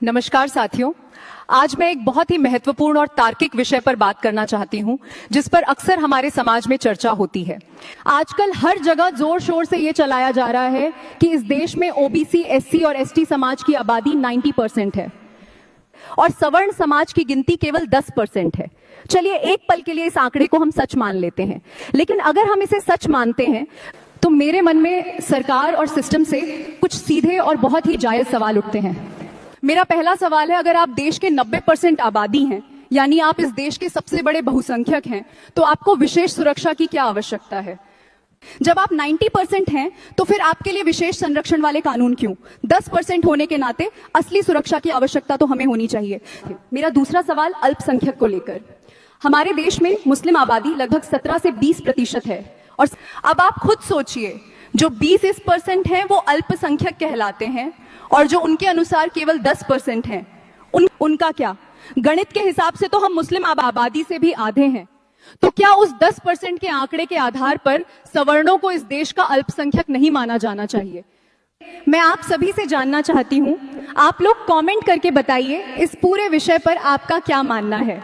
नमस्कार साथियों, आज मैं एक बहुत ही महत्वपूर्ण और तार्किक विषय पर बात करना चाहती हूं, जिस पर अक्सर हमारे समाज में चर्चा होती है। आजकल हर जगह जोर शोर से ये चलाया जा रहा है कि इस देश में ओबीसी, एससी और एसटी समाज की आबादी 90% है और सवर्ण समाज की गिनती केवल 10% है। चलिए एक पल के लिए इस आंकड़े को हम सच मान लेते हैं, लेकिन अगर हम इसे सच मानते हैं तो मेरे मन में सरकार और सिस्टम से कुछ सीधे और बहुत ही जायज सवाल उठते हैं। मेरा पहला सवाल है, अगर आप देश के 90% आबादी हैं, यानी आप इस देश के सबसे बड़े बहुसंख्यक हैं, तो आपको विशेष सुरक्षा की क्या आवश्यकता है? जब आप 90% हैं, तो फिर आपके लिए विशेष संरक्षण वाले कानून क्यों? 10% होने के नाते असली सुरक्षा की आवश्यकता तो हमें होनी चाहिए। मेरा दूसरा सवाल अल्पसंख्यक को लेकर। हमारे देश में मुस्लिम आबादी लगभग 17 से 20% है, और अब आप खुद सोचिए, जो 20% हैं वो अल्पसंख्यक कहलाते हैं, और जो उनके अनुसार केवल 10% हैं, उनका क्या? गणित के हिसाब से तो हम मुस्लिम आबादी से भी आधे हैं। तो क्या उस 10% के आंकड़े के आधार पर सवर्णों को इस देश का अल्पसंख्यक नहीं माना जाना चाहिए? मैं आप सभी से जानना चाहती हूं, आप लोग कमेंट करके बताइए इस पूरे विषय पर आपका क्या मानना है।